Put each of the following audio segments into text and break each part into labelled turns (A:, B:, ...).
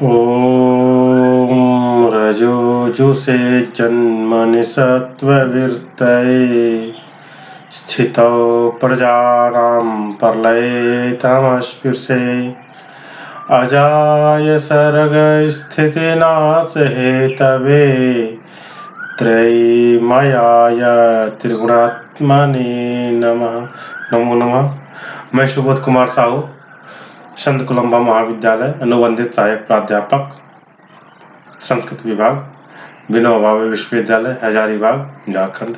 A: ॐ रजोजुषे जन्मनि सत्त्ववृत्तये स्थितौ प्रजानां प्रलये तमस्पृशे अजाय सर्गस्थितिनाशहेतवे त्रयीमयाय त्रिगुणात्मने नमः। नमो नमः। मैं सुबोध कुमार साहू, संत कोलंबा महाविद्यालय अनुबंधित सहायक प्राध्यापक संस्कृत विभाग, विनोबा भावे विश्वविद्यालय हजारीबाग झारखंड।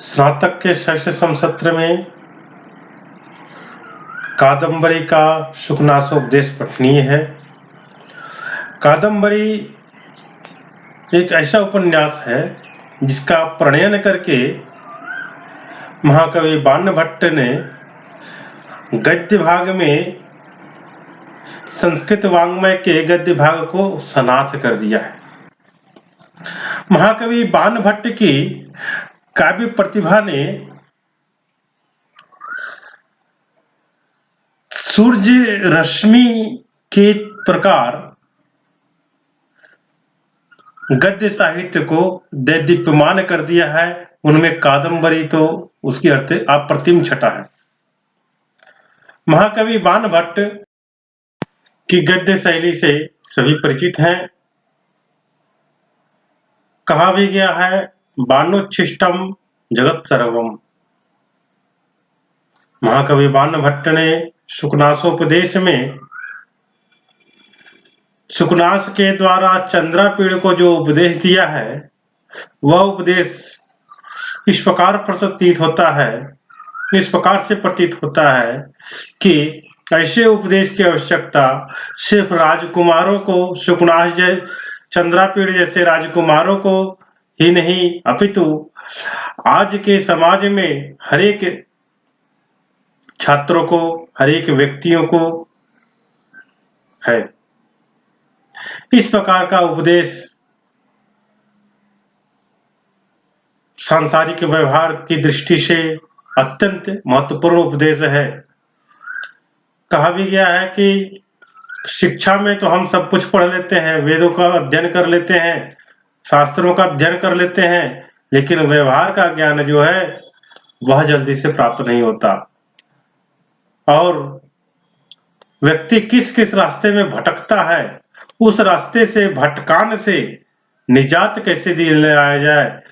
A: स्नातक के षष्ठ समसत्र में कादम्बरी का शुकनासोपदेश पठनीय है। कादम्बरी एक ऐसा उपन्यास है जिसका प्रणयन करके महाकवि बाणभट्ट ने गद्य भाग में संस्कृत वाङ्मय के गद्य भाग को सनाथ कर दिया है। महाकवि बाणभट्ट की काव्य प्रतिभा ने सूर्य रश्मि के प्रकार गद्य साहित्य को दैदीप्यमान कर दिया है। उनमें कादम्बरी तो उसकी अर्थ अप्रतिम छटा है। महाकवि बाणभट्ट की गद्य शैली से सभी परिचित हैं। कहा भी गया है बाणोच्छिष्टम जगत सर्वम। महाकवि बाणभट्ट ने शुकनासोपदेश में शुकनास के द्वारा चंद्रापीड़ को जो उपदेश दिया है वह उपदेश इस प्रकार प्रतीत होता है, इस प्रकार से प्रतीत होता है कि ऐसे उपदेश की आवश्यकता सिर्फ राजकुमारों को, शुकनास चंद्रापीड़ जैसे राजकुमारों को ही नहीं अपितु आज के समाज में हरेक छात्रों को, हरेक व्यक्तियों को है। इस प्रकार का उपदेश सांसारिक व्यवहार की दृष्टि से अत्यंत महत्वपूर्ण उपदेश है। कहा भी गया है कि शिक्षा में तो हम सब कुछ पढ़ लेते हैं, वेदों का अध्ययन कर लेते हैं, शास्त्रों का अध्ययन कर लेते हैं, लेकिन व्यवहार का ज्ञान जो है वह जल्दी से प्राप्त नहीं होता। और व्यक्ति किस किस रास्ते में भटकता है, उस रास्ते से भटकान से निजात कैसे दिलाया जाए,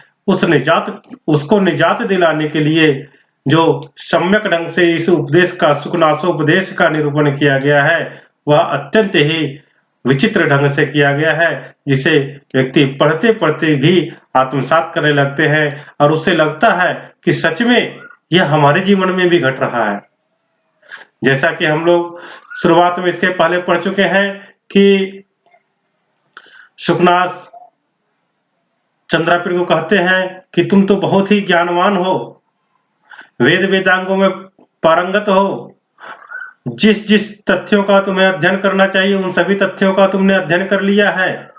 A: उसको निजात दिलाने के लिए जो सम्यक ढंग से इस उपदेश का, शुकनासोपदेश का निरूपण किया गया है वह अत्यंत ही विचित्र ढंग से किया गया है, जिसे व्यक्ति पढ़ते पढ़ते भी आत्मसात करने लगते हैं और उससे लगता है कि सच में यह हमारे जीवन में भी घट रहा है। जैसा कि हम लोग शुरुआत में इसके पहले पढ़ चुके हैं कि शुकनास चंद्रापीड़ को कहते हैं कि तुम तो बहुत ही ज्ञानवान हो, वेद वेदांगों में पारंगत हो, जिस जिस तथ्यों का तुम्हें अध्ययन करना चाहिए उन सभी तथ्यों का तुमने अध्ययन कर लिया है,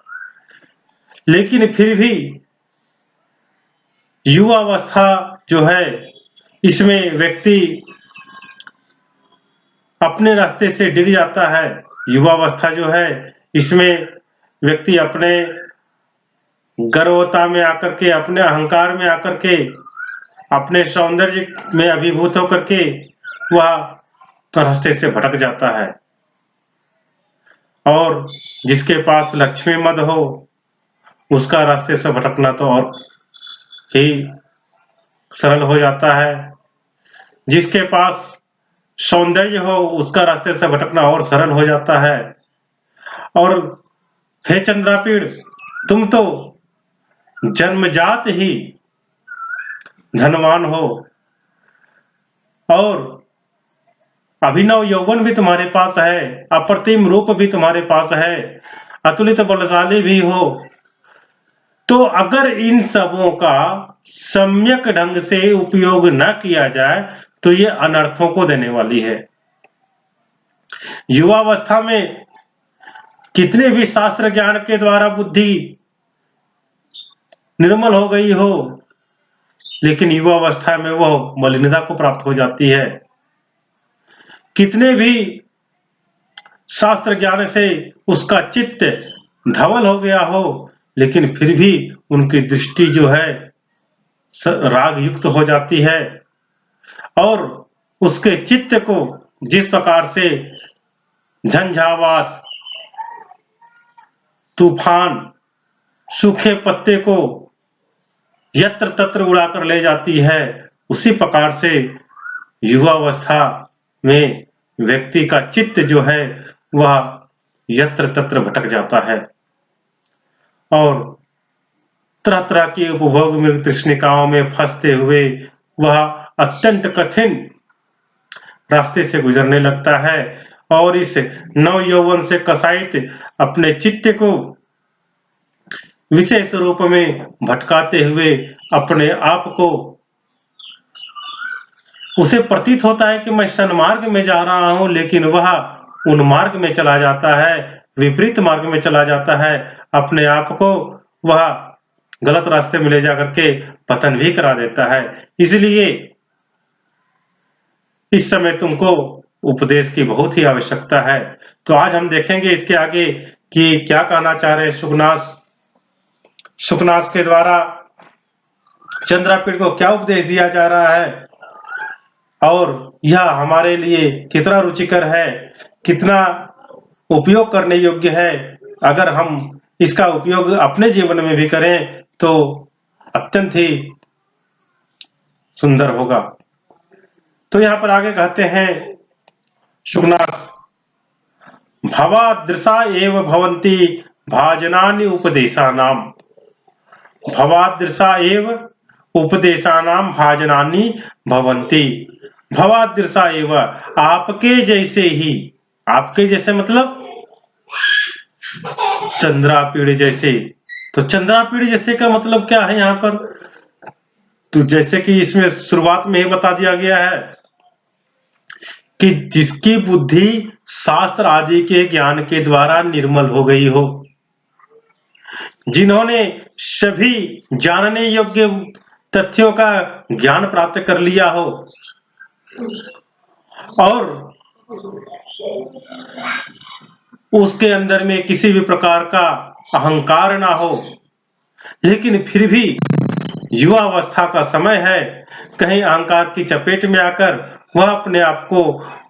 A: लेकिन फिर भी युवावस्था जो है इसमें व्यक्ति अपने रास्ते से डिग जाता है। युवावस्था जो है इसमें व्यक्ति अपने गर्वता में आकर के, अपने अहंकार में आकर के, अपने सौंदर्य में अभिभूत होकर के वह रास्ते से भटक जाता है। और जिसके पास लक्ष्मी मद हो उसका रास्ते से भटकना तो और ही सरल हो जाता है। जिसके पास सौंदर्य हो उसका रास्ते से भटकना और सरल हो जाता है। और हे चंद्रापीड़, तुम तो जन्मजात ही धनवान हो और अभिनव यौवन भी तुम्हारे पास है, अप्रतिम रूप भी तुम्हारे पास है, अतुलित बलशाली भी हो। तो अगर इन सबों का सम्यक ढंग से उपयोग न किया जाए तो ये अनर्थों को देने वाली है। युवावस्था में कितने भी शास्त्र ज्ञान के द्वारा बुद्धि निर्मल हो गई हो, लेकिन युवावस्था में वह मलिनता को प्राप्त हो जाती है। कितने भी शास्त्र ज्ञान से उसका चित्त धवल हो गया हो, लेकिन फिर भी उनकी दृष्टि जो है राग युक्त हो जाती है और उसके चित्त को जिस प्रकार से झंझावात, तूफान, सूखे पत्ते को यत्र तत्र उड़ाकर ले जाती है, उसी प्रकार से युवावस्था में व्यक्ति का चित्त जो है वह यत्र तत्र भटक जाता है और तरह तरह की उपभोग में तृष्णिकाओं में फंसते हुए वह अत्यंत कठिन रास्ते से गुजरने लगता है और इस नव यौवन से कसायित अपने चित्त को विशेष रूप में भटकाते हुए अपने आप को उसे प्रतीत होता है कि मैं सन्मार्ग में जा रहा हूं, लेकिन वह उन मार्ग में चला जाता है, विपरीत मार्ग में चला जाता है, अपने आप को वह गलत रास्ते में ले जाकर के पतन भी करा देता है। इसलिए इस समय तुमको उपदेश की बहुत ही आवश्यकता है। तो आज हम देखेंगे इसके आगे कि क्या कहना चाह रहे हैं सुकनास के द्वारा चंद्रापीड़ को क्या उपदेश दिया जा रहा है और यह हमारे लिए कितना रुचिकर है, कितना उपयोग करने योग्य है। अगर हम इसका उपयोग अपने जीवन में भी करें तो अत्यंत ही सुंदर होगा। तो यहाँ पर आगे कहते हैं सुकनास, भवादृशा एव भवन्ति भाजनानि उपदेशानाम, भवादृशा एव उपदेशानाम भाजनानि भवन्ति। भवादृशा एव, आपके जैसे ही, आपके जैसे मतलब चंद्रापीड़ जैसे। तो चंद्रापीड़ जैसे का मतलब क्या है यहाँ पर? तो जैसे कि इसमें शुरुआत में ही बता दिया गया है कि जिसकी बुद्धि शास्त्र आदि के ज्ञान के द्वारा निर्मल हो गई हो, जिन्होंने सभी जानने योग्य तथ्यों का ज्ञान प्राप्त कर लिया हो और उसके अंदर में किसी भी प्रकार का अहंकार ना हो, लेकिन फिर भी युवावस्था का समय है, कहीं अहंकार की चपेट में आकर वह अपने आप को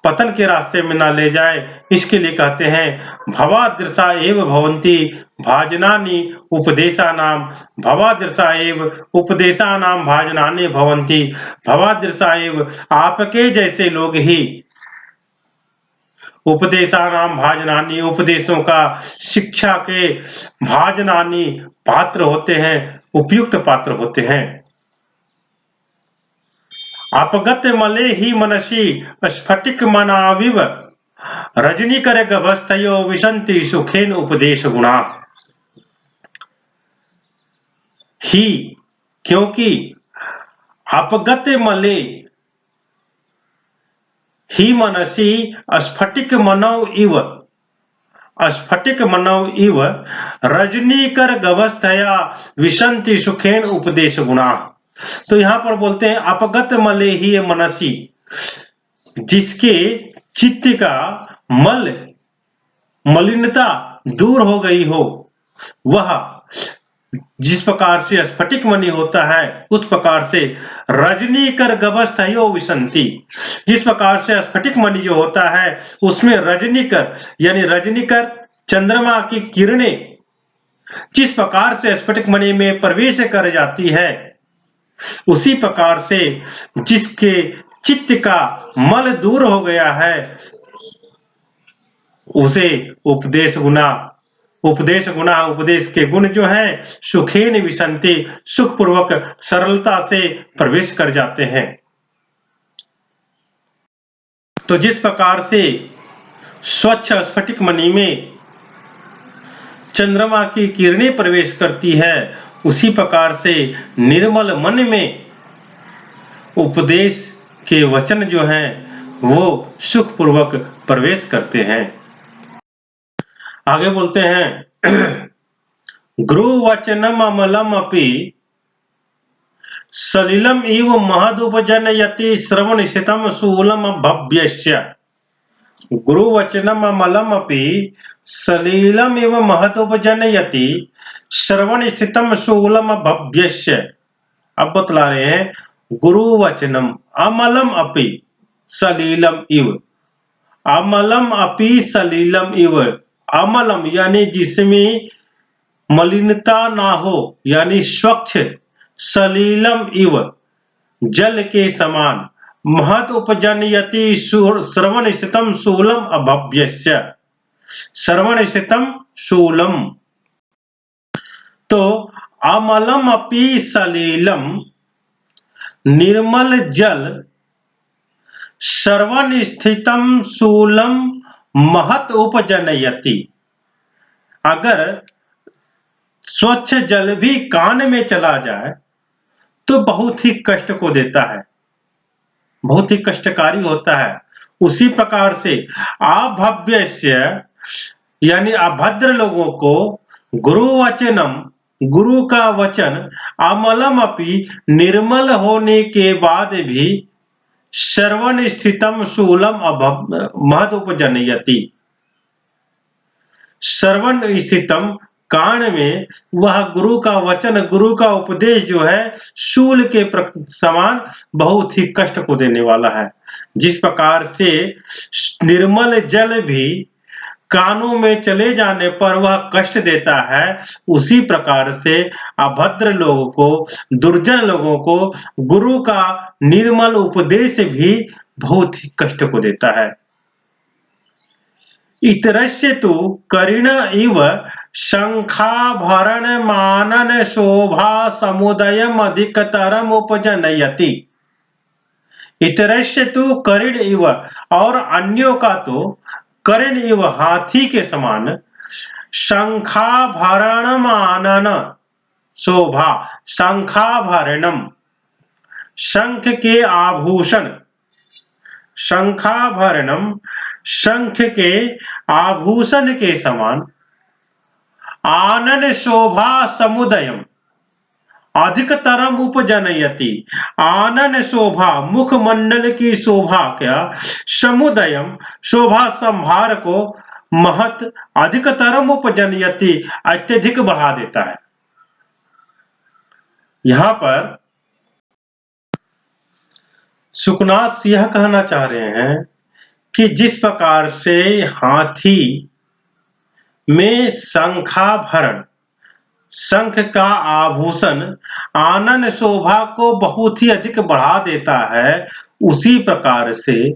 A: पतन के रास्ते में ना ले जाए, इसके लिए कहते हैं भवादृशा एव भवन्ति भाजनानि उपदेशानाम, भवादृशा एव उपदेशानाम भाजनानि भवन्ति। भवादृशा एव, आपके जैसे लोग ही उपदेशानाम भाजनानि, उपदेशों का, शिक्षा के भाजनानि पात्र होते हैं, उपयुक्त पात्र होते हैं। अपगत मले ही मनसी स्फटिक मनाविव रजनी करे गभस्तयो विशंति सुखेन उपदेश गुणा। ही, क्योंकि अपगत मले ही मनसी स्फटिक मनव इव, स्फटिक मनव इव रजनीकर गवस्थया विशंति सुखेन उपदेश गुणा। तो यहां पर बोलते हैं अपगत मले ही मनसी, जिसके चित्त का मल, मलिनता दूर हो गई हो, वह जिस प्रकार से स्फटिक मणि होता है उस प्रकार से रजनीकर गवस्थयो विशंति, जिस प्रकार से स्फटिक मणि जो होता है उसमें रजनीकर यानी रजनीकर चंद्रमा की किरणें जिस प्रकार से स्फटिक मणि में प्रवेश कर जाती है, उसी प्रकार से जिसके चित्त का मल दूर हो गया है उसे उपदेश गुना, उपदेश गुना, उपदेश के गुण जो है सुखेन विशंति, सुखपूर्वक सरलता से प्रवेश कर जाते हैं। तो जिस प्रकार से स्वच्छ स्फटिक मणि में चंद्रमा की किरणें प्रवेश करती है, उसी प्रकार से निर्मल मन में उपदेश के वचन जो हैं वो सुखपूर्वक प्रवेश करते हैं। आगे बोलते हैं गुरु वचनम अमलम अपि सलिलम इव महदुपजनयति श्रवणशितम शूलम भव्यस्य। गुरुवचनम अमलम अपि सलीलम एव महतोपजनयति श्रवण स्थितम शूलम भव्यस्य। अब बतला रहे हैं गुरुवचनम अमलम अपि सलीलम इव, अमलम अपि सलीलम इव। अमलम यानी जिसमें मलिनता ना हो यानी स्वच्छ, सलीलम इव जल के समान, महत उपजनयति श्रवण स्थितम शूलम अभव्यस्य, श्रवण स्थितम शूलम। तो अमलम अपि सलीलम निर्मल जल, श्रवण स्थितम शूलम महत उपजनयति। अगर स्वच्छ जल भी कान में चला जाए तो बहुत ही कष्ट को देता है, बहुत ही कष्टकारी होता है। उसी प्रकार से अभव्यस्य यानी अभद्र लोगों को गुरुवचनम, गुरु का वचन, अमलम अपि निर्मल होने के बाद भी श्रवण स्थितम शूलम महत उपजनयति। श्रवण स्थितम कान में वह गुरु का वचन, गुरु का उपदेश जो है शूल के समान बहुत ही कष्ट को देने वाला है। जिस प्रकार से निर्मल जल भी कानों में चले जाने पर वह कष्ट देता है, उसी प्रकार से अभद्र लोगों को, दुर्जन लोगों को गुरु का निर्मल उपदेश भी बहुत ही कष्ट को देता है। इतरस्य तु करिण इव शंखाभरण मानन शोभा समुदयम अधिकतरम उपजनयति। इतरस्य तु करिण इव, और अन्यों का तो करिण इव हाथी के समान, शंखाभरण मानन शोभा, शंखाभरणम शंख के आभूषण, शंखाभरणम शंख के आभूषण के समान, आनन शोभा समुदयम अधिकतरम उपजनयति। आनन शोभा मुखमंडल की शोभा क्या, समुदयम शोभा संभार को, महत अधिकतरम उपजनयति अत्यधिक बढ़ा देता है। यहां पर सुकनाथ यह कहना चाह रहे हैं कि जिस प्रकार से हाथी में शंखाभरण, शंख का आभूषण आनन शोभा को बहुत ही अधिक बढ़ा देता है, उसी प्रकार से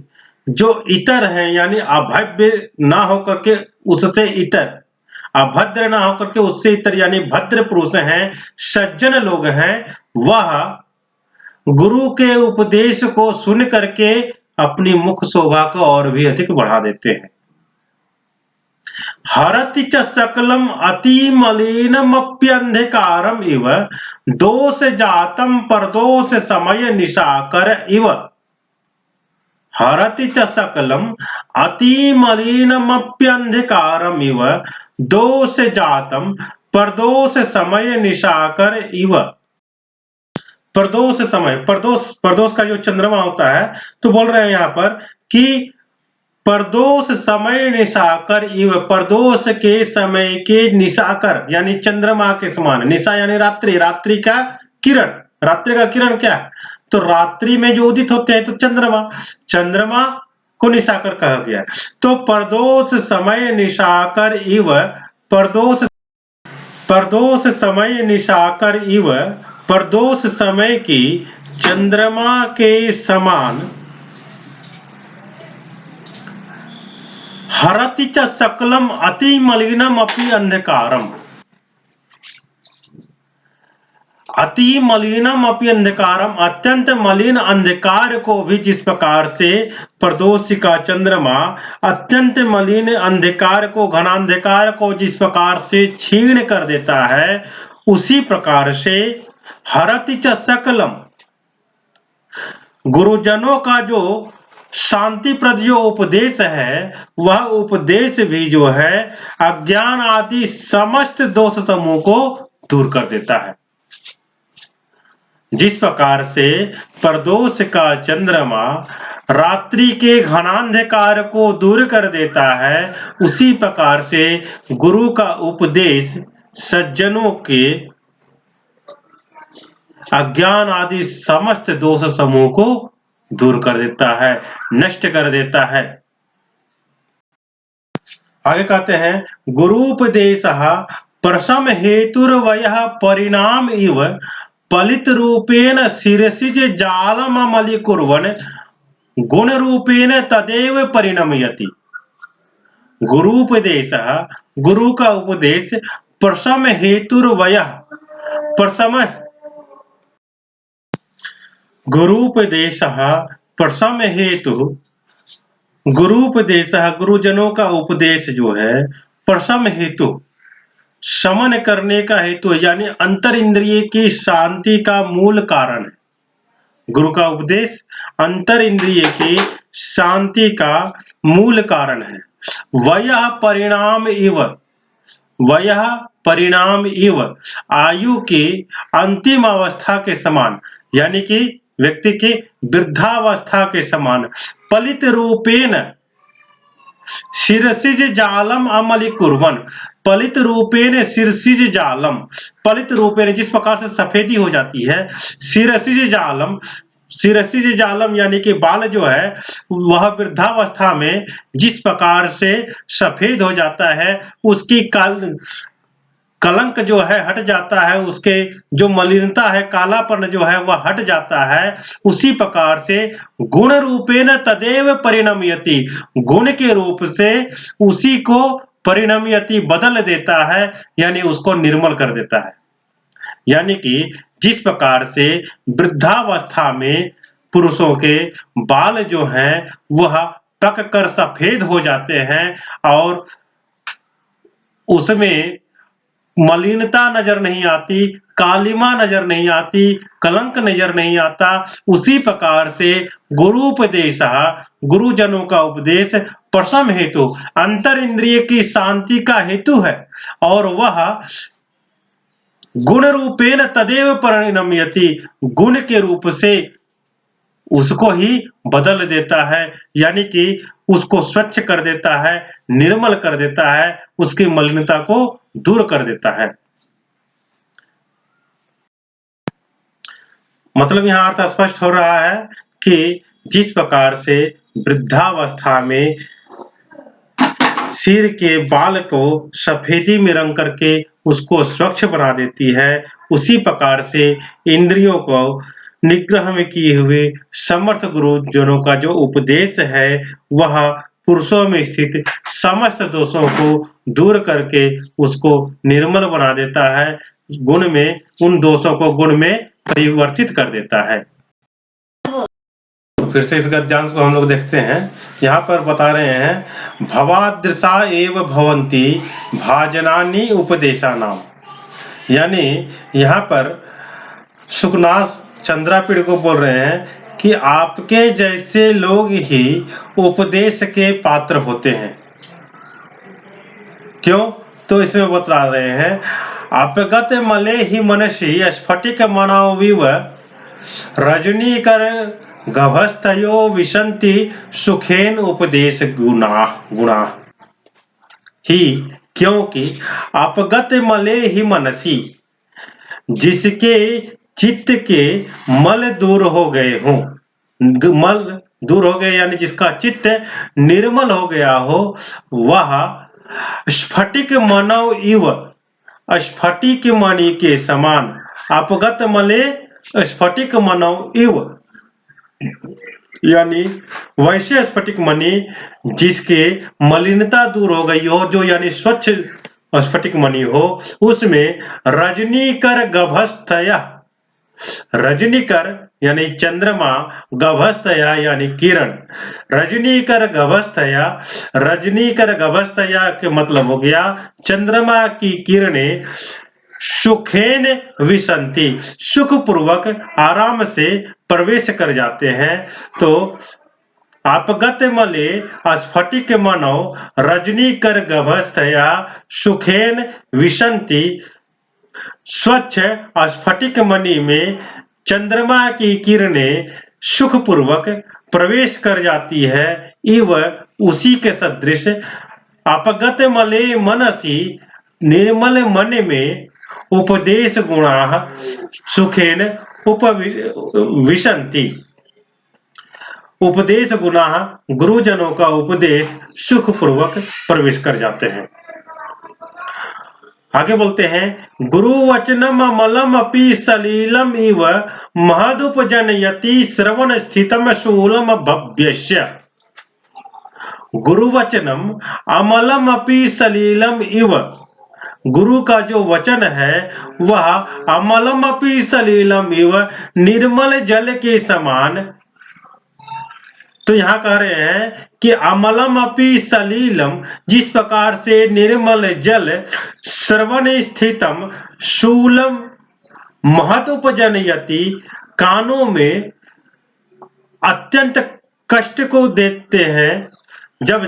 A: जो इतर है यानी अभव्य ना होकर के उससे इतर, अभद्र ना होकर के उससे इतर यानी भद्र पुरुष हैं, सज्जन लोग हैं, वह गुरु के उपदेश को सुन करके अपनी मुख शोभा को और भी अधिक बढ़ा देते हैं। हरति च सकलम अति मलिनमप्यंधकारम इव दोष जातम परदोष समय निशाकर इव। हरति च सकलम अति मलिनमप्यंधकारम इव दोष जातम परदोष समय निशाकर इव। प्रदोष समय, प्रदोष का जो चंद्रमा होता है, तो बोल रहे हैं यहाँ पर कि प्रदोष समय निशाकर इव, प्रदोष के समय के निशाकर यानी चंद्रमा के समान। निशा यानी रात्रि, रात्रि का किरण, रात्रि का किरण क्या है, तो रात्रि में जो उदित होते हैं तो चंद्रमा, चंद्रमा को निशाकर कहा गया। तो प्रदोष समय निशाकर इव, प्रदोष समय निशाकर इव, प्रदोष समय की चंद्रमा के समान, हरति च सकलम अति मलिनम अपि अंधकारम, अति मलिनम अपि अंधकारम अत्यंत मलिन अंधकार को भी जिस प्रकार से प्रदोष का चंद्रमा अत्यंत मलिन अंधकार को, घनांधकार को जिस प्रकार से क्षीण कर देता है, उसी प्रकार से हरति च सकलम, गुरुजनों का जो शांतिप्रद जो उपदेश है, वह उपदेश भी जो है अज्ञान आदि समस्त दोष समूह को दूर कर देता है। जिस प्रकार से प्रदोष का चंद्रमा रात्रि के घनांधकार को दूर कर देता है, उसी प्रकार से गुरु का उपदेश सज्जनों के अज्ञान आदि समस्त दोष समूह को दूर कर देता है, नष्ट कर देता है। आगे कहते हैं गुरूपदेशः प्रशम हेतुर्वयः परिणाम इव पलित रूपेण शिरसिज जालममलीकुर्वन् गुण रूपेण तदेव परिणमयति। गुरूपदेशः गुरु का उपदेश प्रशम हेतुर्वयः प्रशम गुरूपदेशः प्रशम हेतु गुरूपदेशः गुरुजनों का उपदेश जो है प्रशम हेतु शमन करने का हेतु यानी अंतर इंद्रिय की शांति का मूल कारण है। गुरु का उपदेश अंतर इंद्रिय की शांति का मूल कारण है। वयः परिणाम इव आयु की अंतिम अवस्था के समान यानी कि व्यक्ति की वृद्धावस्था के समान पलित रूपेण शिरसिज जालम अमलीकुर्वन् पलित रूपेण शिरसिज जालम पलित रूपेण जिस प्रकार से सफेदी हो जाती है शिरसिज जालम यानी कि बाल जो है वह वृद्धावस्था में जिस प्रकार से सफेद हो जाता है उसकी कलंक जो है हट जाता है, उसके जो मलिनता है कालापन जो है वह हट जाता है, उसी प्रकार से गुण रूपेण तदेव परिणमयति गुण के रूप से उसी को परिणमयति बदल देता है यानी उसको निर्मल कर देता है। यानी कि जिस प्रकार से वृद्धावस्था में पुरुषों के बाल जो हैं वह पक कर सफेद हो जाते हैं और उसमें मलिनता नजर नहीं आती, कालिमा नजर नहीं आती, कलंक नजर नहीं आता, उसी प्रकार से गुरूपदेश गुरुजनों का उपदेश प्रशम हेतु अंतर इंद्रिय की शांति का हेतु है और वह गुण रूपेण तदेव परिणमयति गुण के रूप से उसको ही बदल देता है यानी कि उसको स्वच्छ कर देता है, निर्मल कर देता है, उसकी मलिनता को दूर कर देता है। मतलब यहाँ अर्थ स्पष्ट हो रहा है कि जिस प्रकार से वृद्धावस्था में सिर के बाल को सफेदी में रंग करके उसको स्वच्छ बना देती है, उसी प्रकार से इंद्रियों को निग्रह में किए हुए समर्थ गुरुजनों का जो उपदेश है वह पुरुषों में स्थित समस्त दोषों को दूर करके उसको निर्मल बना देता है, गुण में उन दोषों को गुण में परिवर्तित कर देता है। फिर से इस गद्यांश को हम लोग देखते हैं। यहाँ पर बता रहे हैं भवादृशा एव भवन्ति भाजनानि उपदेशानाम यानी यहाँ पर सुखनाथ चंद्रापीड़ को बोल रहे हैं कि आपके जैसे लोग ही उपदेश के पात्र होते हैं। क्यों? तो इसमें बता रहे हैं अपगत मले ही मनसी स्फटिक मनाविव रजनीकर गभस्तयो विशंति सुखेन उपदेश गुणा ही क्योंकि अपगत मले ही मनसी जिसके चित्त के मल दूर हो गए हों, मल दूर हो गए यानी जिसका चित्त निर्मल हो गया हो वह स्फटिक मानव इव स्फटिक मणि के समान अपगत मले स्फटिक मानव इव यानी वैसे स्फटिक मणि जिसके मलिनता दूर हो गई हो जो यानी स्वच्छ स्फटिक मणि हो उसमें रजनीकर गभस्तया रजनीकर यानी चंद्रमा गभस्तया यानी किरण रजनीकर गभस्तया के मतलब हो गया चंद्रमा की किरणें सुखेन विसंति सुख पूर्वक आराम से प्रवेश कर जाते हैं। तो अपगत मले स्फटिक मानव रजनीकर गभस्तया सुखेन विसंति स्वच्छ स्फटिक मणि में चंद्रमा की किरणें सुख पूर्वक प्रवेश कर जाती है, इव उसी के सदृश अपगत मले मनसी निर्मल मन में उपदेश गुणा सुखेन उपविशन्ति। उपदेश गुणा गुरुजनों का उपदेश सुखपूर्वक प्रवेश कर जाते हैं। आगे बोलते हैं, गुरु वचनम अमलम अपि सलीलम इव महदुपजनयति श्रवण स्थितम शूलम भव्यस्य। गुरु वचनम अमलम अपि सलीलम इव, गुरु का जो वचन है वह अमलम अपि सलीलम इव, निर्मल जल के समान। तो यहाँ कह रहे हैं कि अमलम अपि सलीलम, जिस प्रकार से निर्मल जल श्रवण स्थितम शूलम महदुपजनयति, कानों में अत्यंत कष्ट को देते हैं। जब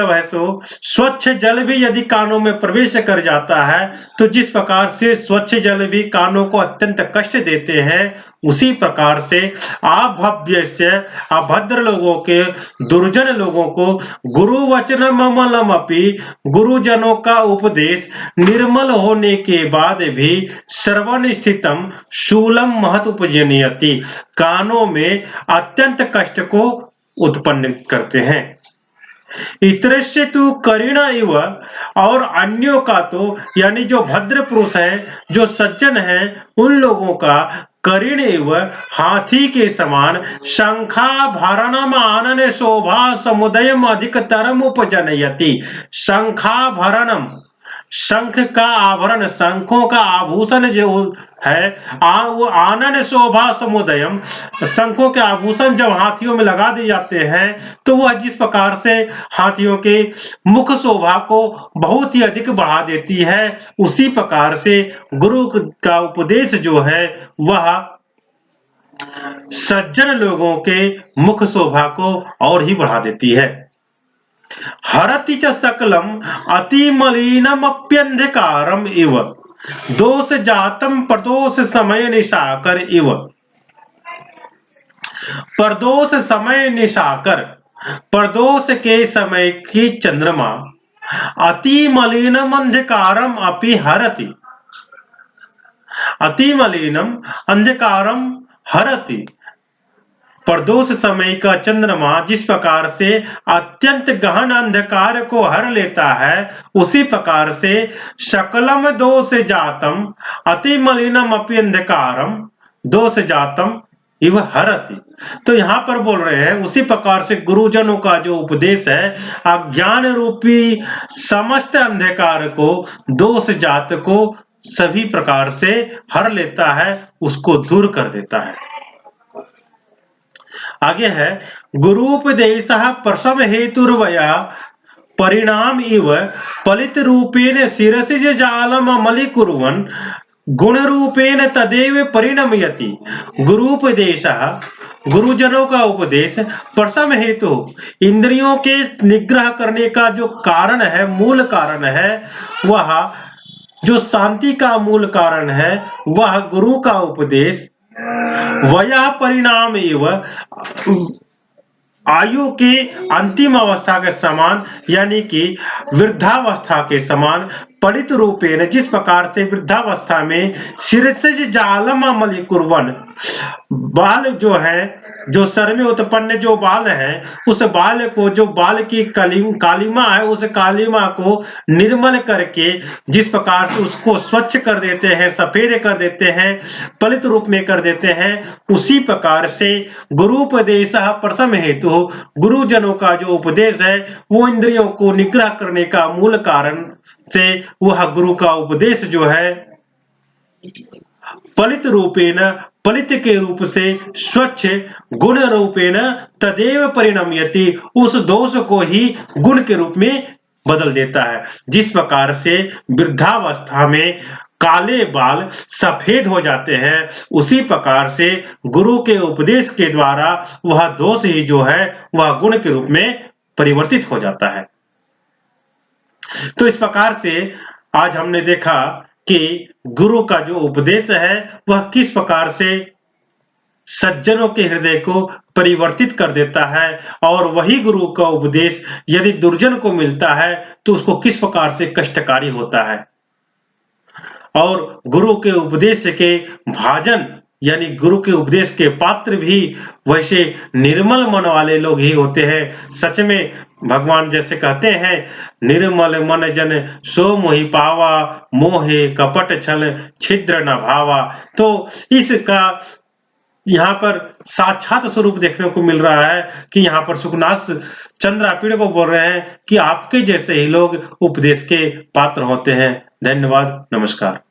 A: है सो स्वच्छ जल भी यदि कानों में प्रवेश कर जाता है तो जिस प्रकार से स्वच्छ जल भी कानों को अत्यंत कष्ट देते हैं, उसी प्रकार से अभव्य से अभद्र लोगों के, दुर्जन लोगों को गुरु वचनम अमलमपि, गुरुजनों का उपदेश निर्मल होने के बाद भी श्रवण स्थितम शूलम महदुपजनयति, कानों में अत्यंत कष्ट को उत्पन्न करते हैं। इतरस्य तु करीण इव, और अन्यों का तो यानी जो भद्र पुरुष हैं, जो सज्जन हैं, उन लोगों का करीण इव, हाथी के समान, शंखाभरणम आनन शोभा समुदयम अधिकतरम उपजनयति। शंखाभरणम, शंख का आभरण, शंखों का आभूषण जो है, वो आनन शोभा समुदयम, शंखों के आभूषण जब हाथियों में लगा दिए जाते हैं तो वह जिस प्रकार से हाथियों के मुख शोभा को बहुत ही अधिक बढ़ा देती है, उसी प्रकार से गुरु का उपदेश जो है वह सज्जन लोगों के मुख शोभा को और ही बढ़ा देती है। हरति च सकलम अतिमलिनम अप्यंधकारम इव, दोष जातम प्रदोष समय निशाकर इव। प्रदोष समय निशाकर, प्रदोष के समय की चंद्रमा, अतिमलिनम अंधकारम अपि हरति, अतिमलिनम अंधकारम हरति, प्रदोष समय का चंद्रमा जिस प्रकार से अत्यंत गहन अंधकार को हर लेता है, उसी प्रकार से सकलम दोष जातम अति मलिनम अपि अंधकारम दोष जातम इव हरति। तो यहाँ पर बोल रहे हैं उसी प्रकार से गुरुजनों का जो उपदेश है अज्ञान रूपी समस्त अंधकार को, दोष जात को सभी प्रकार से हर लेता है, उसको दूर कर देता है। आगे है, गुरुपदेश प्रसव हेतुर्वया परिणाम इव पलित रूपेण शिरसि जालम अमलीकुर्वन् गुण रूपेण तदेव परिणमयति। गुरुपदेश, गुरुजनों का उपदेश प्रसव हेतु, इंद्रियों के निग्रह करने का जो कारण है, मूल कारण है, वह जो शांति का मूल कारण है, वह गुरु का उपदेश वया परिणाम एवं आयु के अंतिम अवस्था के समान, यानी कि वृद्धावस्था के समान, पलित रूपेण, जिस प्रकार से वृद्धावस्था में शिरसज जालम अमलीकुर्वन्, बाल जो है, जो सर में उत्पन्न जो बाल है, उस बाल को, जो बाल की कालिमा है, उस कालिमा को निर्मल करके जिस प्रकार से उसको स्वच्छ कर देते हैं, सफेद कर देते हैं, पलित रूप में कर देते हैं, उसी प्रकार से गुरुपदेश प्रसव हेतु, गुरुजनों का जो उपदेश है वो इंद्रियों को निग्रह करने का मूल कारण से, वह गुरु का उपदेश जो है पलित रूपेण, पलित के रूप से, स्वच्छ गुण रूपेण तदेव परिणमयति, उस दोष को ही गुण के रूप में बदल देता है। जिस प्रकार से वृद्धावस्था में काले बाल सफेद हो जाते हैं, उसी प्रकार से गुरु के उपदेश के द्वारा वह दोष ही जो है वह गुण के रूप में परिवर्तित हो जाता है। तो इस प्रकार से आज हमने देखा कि गुरु का जो उपदेश है वह किस प्रकार से सज्जनों के हृदय को परिवर्तित कर देता है और वही गुरु का उपदेश यदि दुर्जन को मिलता है तो उसको किस प्रकार से कष्टकारी होता है। और गुरु के उपदेश के भाजन यानी गुरु के उपदेश के पात्र भी वैसे निर्मल मन वाले लोग ही होते हैं। सच में भगवान जैसे कहते हैं, निर्मल मन जन सो मोहि पावा, मोहे कपट छल छिद्र न भावा। तो इसका यहाँ पर साक्षात स्वरूप देखने को मिल रहा है कि यहाँ पर सुखनाथ चंद्रापीड़ को बोल रहे हैं कि आपके जैसे ही लोग उपदेश के पात्र होते हैं। धन्यवाद, नमस्कार।